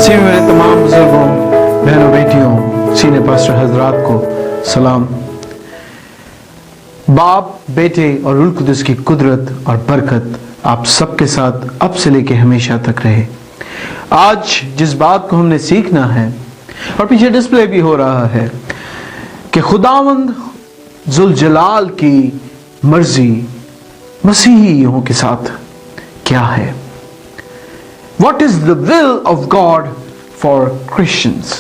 मसीह में मेरे तमाम बुजुर्गों, बहनों, बेटियों, सीनियर पास्टर हजरात को सलाम। बाप, बेटे और रूह कुदस की कुदरत और बरकत आप सबके साथ अब से लेके हमेशा तक रहे। आज जिस बात को हमने सीखना है और पीछे डिस्प्ले भी हो रहा है कि खुदावंद जुल जलाल की मर्जी मसीहियों के साथ क्या है। What is the will of God for Christians?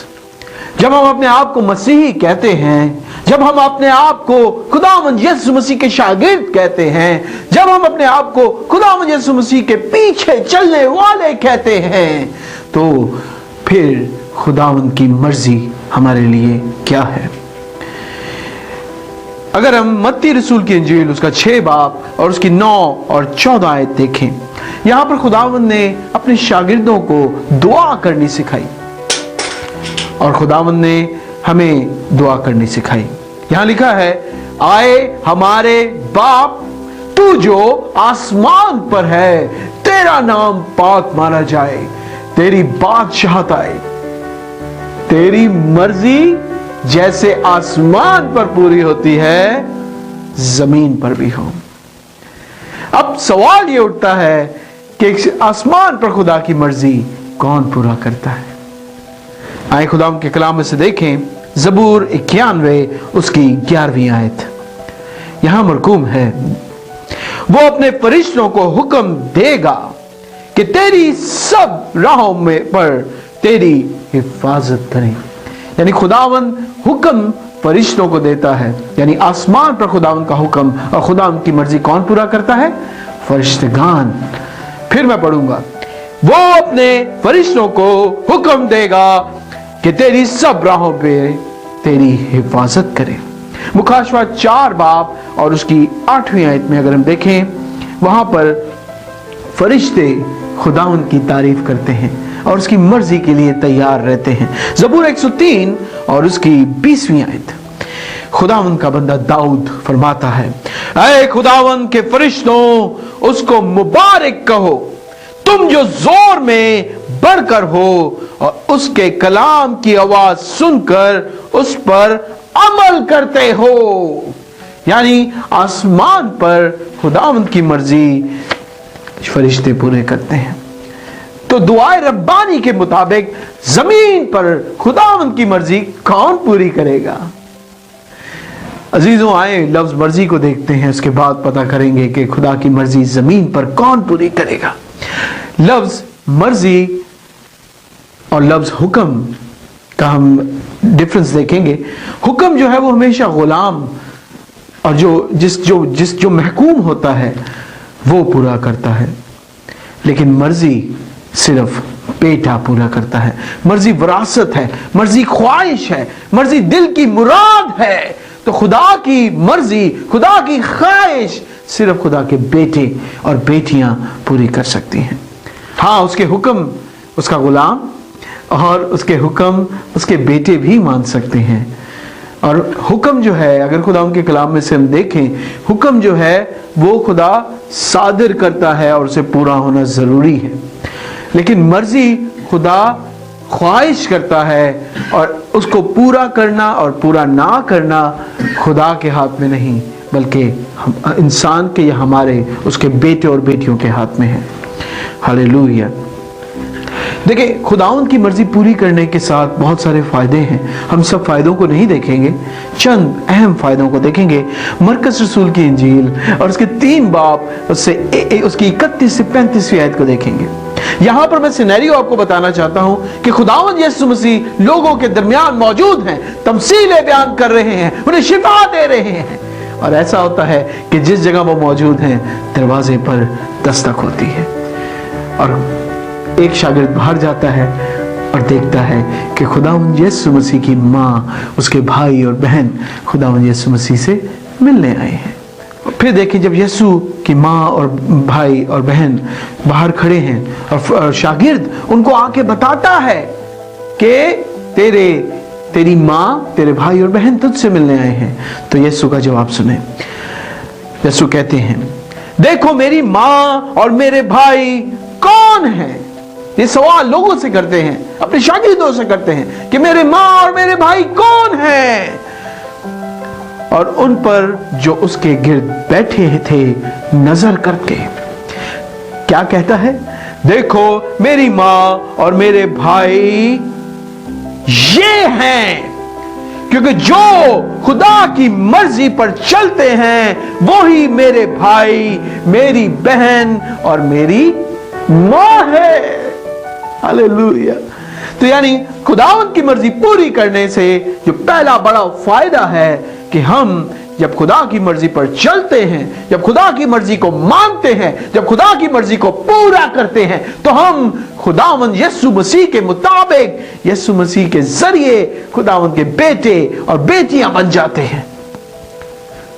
जब हम अपने आप को मसीही कहते हैं, जब हम अपने आप को खुदावंद यीशु मसीह के शागिर्द कहते हैं, जब हम अपने आप को खुदावंद यीशु मसीह के पीछे चलने वाले कहते हैं, तो फिर खुदावंद की मर्जी हमारे लिए क्या है। अगर हम मत्ती रसूल की इंजील उसका 6 बाब और उसकी 9 और 14 आयत देखें, यहां पर खुदावंद ने अपने शागिर्दों को दुआ करनी सिखाई और खुदावंद ने हमें दुआ करनी सिखाई। यहां लिखा है, आए हमारे बाप, तू जो आसमान पर है, तेरा नाम पाक माना जाए, तेरी बादशाहत आए, तेरी मर्जी जैसे आसमान पर पूरी होती है जमीन पर भी हो। अब सवाल ये उठता है कि आसमान पर खुदा की मर्जी कौन पूरा करता है। आए खुदा के कलाम में से देखें, ज़बूर 91 उसकी 11वीं आयत। यहां मरकूम है, वो अपने फरिश्तों को हुक्म देगा कि तेरी सब राहों में पर तेरी हिफाजत करें। यानी खुदावंद हुक्म फरिश्तों को देता है, यानी आसमान पर खुदावंद का हुक्म और खुदावंद की मर्जी कौन पूरा करता है? फरिश्तगान। फिर मैं पढ़ूंगा, वो अपने फरिश्तों को हुक्म देगा कि तेरी सब राहों पे तेरी हिफाजत करे। मुखाशवा 4 बाब और उसकी 8वीं आयत में अगर हम देखें, वहां पर फरिश्ते खुदावंद की तारीफ करते हैं और उसकी मर्जी के लिए तैयार रहते हैं। ज़बूर 103 और उसकी 20वीं आयत, खुदावंद का बंदा दाऊद फरमाता है, ऐ खुदावंद के फरिश्तों, उसको मुबारक कहो, तुम जो जोर में बढ़कर हो और उसके कलाम की आवाज सुनकर उस पर अमल करते हो। यानी आसमान पर खुदावंद की मर्जी फरिश्ते पूरे करते हैं। तो दुआए रब्बानी के मुताबिक जमीन पर खुदावंद की मर्जी कौन पूरी करेगा? अजीजों, आए लफ्ज मर्जी को देखते हैं, उसके बाद पता करेंगे कि खुदा की मर्जी जमीन पर कौन पूरी करेगा। लफ्ज मर्जी और लफ्ज हुक्म का हम डिफरेंस देखेंगे। हुक्म जो है वो हमेशा गुलाम और जो महकूम होता है वो पूरा करता है, लेकिन मर्जी सिर्फ बेटा पूरा करता है। मर्जी विरासत है, मर्जी ख्वाहिश है, मर्जी दिल की मुराद है। तो खुदा की मर्जी, खुदा की ख्वाहिश सिर्फ खुदा के बेटे और बेटियां पूरी कर सकती हैं। हाँ, उसके हुक्म उसका गुलाम और उसके हुक्म उसके बेटे भी मान सकते हैं। और हुक्म जो है, अगर खुदा उनके कलाम में से हम देखें, हुक्म जो है वो खुदा सादिर करता है और उसे पूरा होना जरूरी है, लेकिन मर्जी खुदा ख्वाहिश करता है और उसको पूरा करना और पूरा ना करना खुदा के हाथ में नहीं, बल्कि इंसान के या हमारे उसके बेटे और बेटियों के हाथ में है। हालेलुया। देखिए, खुदावंद की मर्जी पूरी करने के साथ बहुत सारे फायदे हैं। हम सब फायदों को नहीं देखेंगे, चंद अहम फायदों को देखेंगे। मरकस रसूल की इंजील और उसके 3 बाब उसकी 31 से 35वीं आयत को देखेंगे। यहां पर मैं सिनेरियो आपको बताना चाहता हूं कि खुदावंद यीशु मसीह लोगों के दरमियान मौजूद हैं, तमसीलें बयान कर रहे हैं, उन्हें शिफा दे रहे हैं। और ऐसा होता है कि जिस जगह वो मौजूद हैं, दरवाजे पर दस्तक होती है और एक शागिर्द बाहर जाता है और देखता है कि खुदावंद यीशु मसीह की माँ, उसके भाई और बहन खुदावंद यीशु मसीह से मिलने आए हैं। फिर देखिए, जब यीशु की माँ और भाई और बहन बाहर खड़े हैं और शागिर्द उनको आके बताता है कि तेरी माँ, तेरे भाई और बहन तुझसे मिलने आए हैं, तो यीशु का जवाब सुने। यीशु कहते हैं, देखो मेरी माँ और मेरे भाई कौन है, ये सवाल लोगों से करते हैं, अपने शागिर्दों से करते हैं कि मेरे माँ और मेरे भाई कौन हैं, और उन पर जो उसके गिर्द बैठे थे नजर करके क्या कहता है, देखो मेरी माँ और मेरे भाई ये हैं, क्योंकि जो खुदा की मर्जी पर चलते हैं वही मेरे भाई, मेरी बहन और मेरी माँ है। हालेलुया। तो यानी खुदावंद की मर्जी पूरी करने से जो पहला बड़ा फायदा है कि हम जब खुदा की मर्जी पर चलते हैं, जब खुदा की मर्जी को मानते हैं, जब खुदा की मर्जी को पूरा करते हैं, तो हम खुदावंद यीशु मसीह के मुताबिक, यीशु मसीह के जरिए खुदावंद के बेटे और बेटियां बन जाते हैं।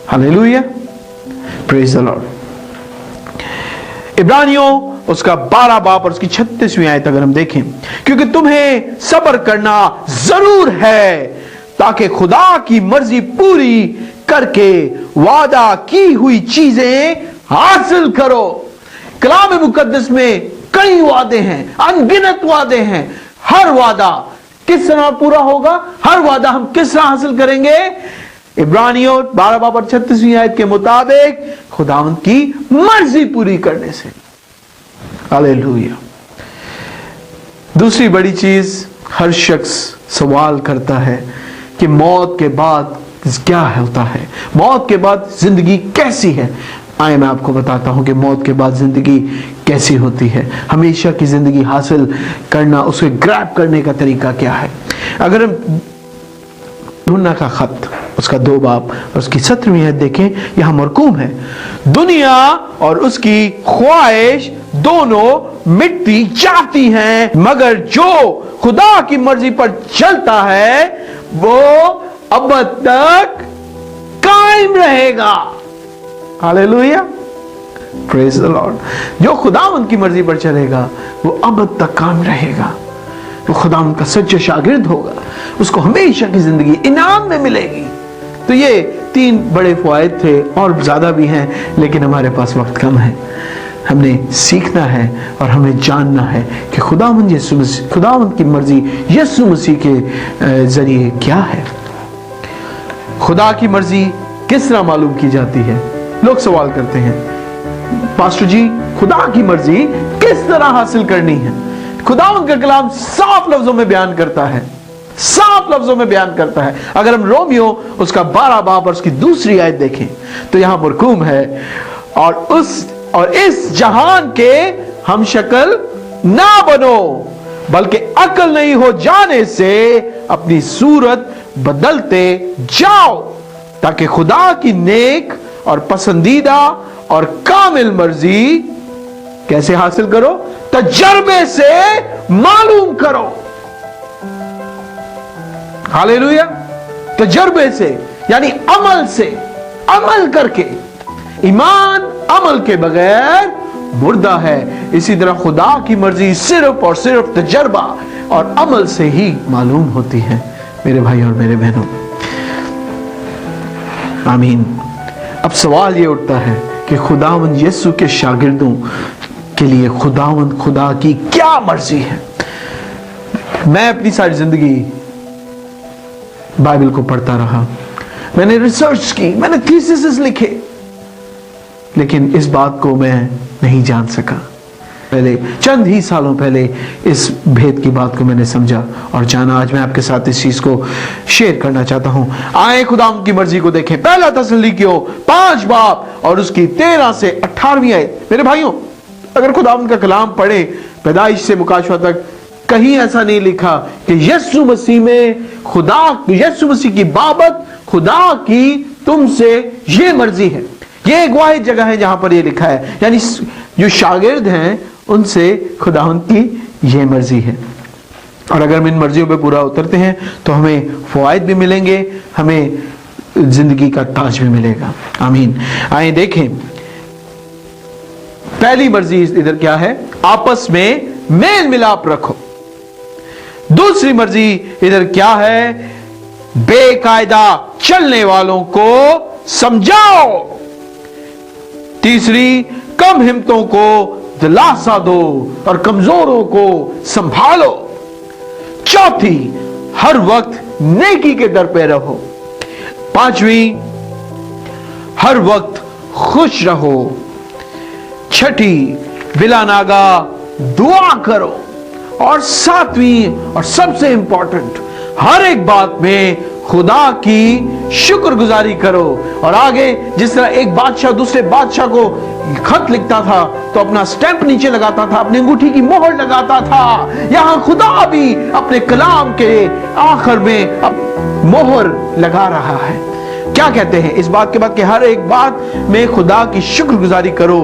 Hallelujah, praise the Lord. इब्रानियों उसका 12 बाब और उसकी 36वीं आयत अगर हम देखें, क्योंकि तुम्हें सब्र करना जरूर है ताकि खुदा की मर्जी पूरी करके वादा की हुई चीजें हासिल करो। कलाम मुकद्दस में कई वादे हैं, अनगिनत वादे हैं। हर वादा किस तरह पूरा होगा, हर वादा हम किस तरह हासिल करेंगे? इब्रानियों 12 बाब और 36वीं आयत के मुताबिक खुदावंद की मर्जी पूरी करने से। हालेलुया। दूसरी बड़ी चीज, हर शख्स सवाल करता है कि मौत के बाद क्या होता है, मौत के बाद जिंदगी कैसी है। आइए मैं आपको बताता हूं कि मौत के बाद जिंदगी कैसी होती है, हमेशा की जिंदगी हासिल करना, उसे ग्रैब करने का तरीका क्या है। अगर हम यूहन्ना का खत उसका 2 बाब और उसकी 17वीं आयत देखें, यहां मरकूम है, दुनिया और उसकी ख्वाहिश दोनों मिटती जाती हैं, मगर जो खुदा की मर्जी पर चलता है वो अब तक कायम रहेगा। Hallelujah, praise the Lord. जो खुदावंद की मर्जी पर चलेगा वो अब तक कायम रहेगा, वो खुदावंद का सच्चा शागिर्द होगा, उसको हमेशा की जिंदगी इनाम में मिलेगी। तो ये 3 बड़े फायदे थे, और ज्यादा भी हैं, लेकिन हमारे पास वक्त कम है। हमने सीखना है और हमें जानना है कि खुदावंद यीशु मसीह, खुदावंद की मर्जी यीशु मसीह के जरिए क्या है। खुदा की मर्जी किस तरह मालूम की जाती है? लोग सवाल करते हैं, पास्टर जी खुदा की मर्जी किस तरह हासिल करनी है? खुदावंद का कलाम साफ लफ्जों में बयान करता है, साफ लफ्जों में बयान करता है। अगर हम रोमियो उसका 12 बाब और उसकी 2री आयत देखें तो यहां मरकूम है, और इस जहान के हम शक्ल ना बनो, बल्कि अक्ल नहीं हो जाने से अपनी सूरत बदलते जाओ, ताकि खुदा की नेक और पसंदीदा और कामिल मर्जी कैसे हासिल करो? तजर्बे से मालूम करो। हालेलुया, तजर्बे से यानी अमल से, अमल करके। ईमान अमल के बगैर मुर्दा है। इसी तरह खुदा की मर्जी सिर्फ और सिर्फ तजर्बा और अमल से ही मालूम होती है, मेरे भाई और मेरे बहनों। आमीन। अब सवाल ये उठता है कि खुदावंद यीशु के शागिर्दों के लिए खुदावंद खुदा की क्या मर्जी है? मैं अपनी सारी जिंदगी बाइबल को पढ़ता रहा, मैंने रिसर्च की, मैंने थीसिस लिखे, लेकिन इस बात को मैं नहीं जान सका। पहले चंद ही सालों पहले इस भेद की बात को मैंने समझा और जाना। आज मैं आपके साथ इस चीज को शेयर करना चाहता हूं। आए खुदावंद की मर्जी को देखें। पहला तसल्लीकियों 5 बाब और उसकी 13 से 18वीं आयत। मेरे भाइयों, अगर खुदावंद का कलाम पढ़े पैदाइश से मुकाशवा तक, कहीं ऐसा नहीं लिखा कि यीशु मसीह में खुदा, यीशु मसीह की बाबत खुदा की तुमसे ये मर्जी है। ये एक वाहिद जगह है जहां पर ये लिखा है, यानी जो शागिर्द हैं उनसे खुदावंद की ये मर्जी है। और अगर हम इन मर्जियों पे पूरा उतरते हैं तो हमें फवायद भी मिलेंगे, हमें जिंदगी का ताज भी मिलेगा। आमीन। आइए देखें, पहली मर्जी इधर क्या है? आपस में मेल मिलाप रखो। दूसरी मर्जी इधर क्या है? बेकायदा चलने वालों को समझाओ। तीसरी, कम हिम्मतों को दिलासा दो और कमजोरों को संभालो। चौथी, हर वक्त नेकी के दर पे रहो। पांचवी, हर वक्त खुश रहो। छठी, बिला नागा दुआ करो। और सातवीं और सबसे इंपॉर्टेंट, हर एक बात में खुदा की शुक्रगुजारी करो। और आगे जिस तरह एक बादशाह दूसरे बादशाह को खत लिखता था तो अपना स्टैंप नीचे लगाता था, अपनी अंगूठी की मोहर लगाता था, यहां खुदा भी अपने कलाम के आखिर में मोहर लगा रहा है। क्या कहते हैं इस बात के बाद कि हर एक बात में खुदा की शुक्रगुजारी करो।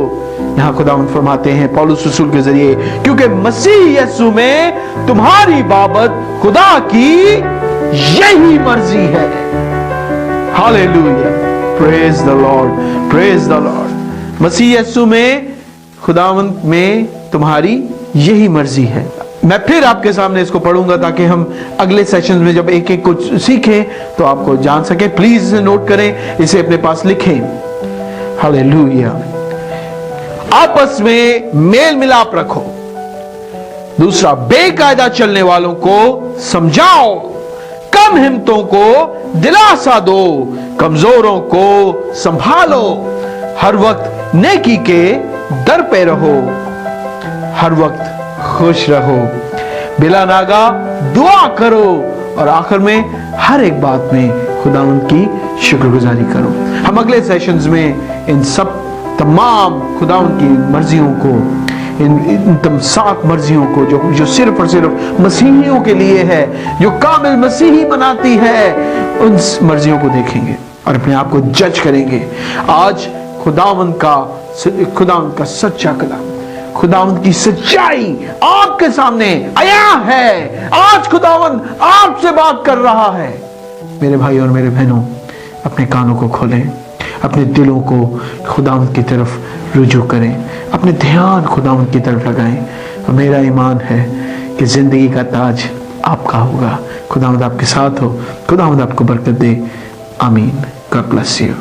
यहां खुदावंद फरमाते हैं पौलुस रसूल के जरिए, क्योंकि मसीह यीशु में तुम्हारी बाबत खुदा की यही मर्जी है। Hallelujah, praise the Lord, praise the Lord. मसीह यीशु में खुदावंद में तुम्हारी यही मर्जी है। मैं फिर आपके सामने इसको पढ़ूंगा ताकि हम अगले सेशन में जब एक एक कुछ सीखें तो आपको जान सके। प्लीज इसे नोट करें, इसे अपने पास लिखें। हालेलुया। आपस में मेल मिलाप रखो। दूसरा, बेकायदा चलने वालों को समझाओ। कम हिम्मतों को दिलासा दो। कमजोरों को संभालो। हर वक्त नेकी के दर पे रहो। हर वक्त खुश रहो। बिला नागा दुआ करो। और आखिर में हर एक बात में खुदावंद की शुक्रगुजारी करो। हम अगले सेशंस में इन सब तमाम खुदावंद की मर्जियों को, इन 7 मर्जियों को जो सिर्फ और सिर्फ मसीहियों के लिए है, जो कामिल मसीही बनाती है, उन मर्जियों को देखेंगे और अपने आप को जज करेंगे। आज खुदावंद का सच्चा कलाम, खुदावंद की सच्चाई आपके सामने आया है। आज खुदावंद आपसे बात कर रहा है। मेरे भाई और मेरे बहनों, अपने कानों को खोलें, अपने दिलों को खुदावंद की तरफ रुजू करें, अपने ध्यान खुदावंद की तरफ लगाएं। और मेरा ईमान है कि जिंदगी का ताज आपका होगा। खुदावंद आपके साथ हो। खुदावंद आपको बरकत दे। आमीन। God bless you.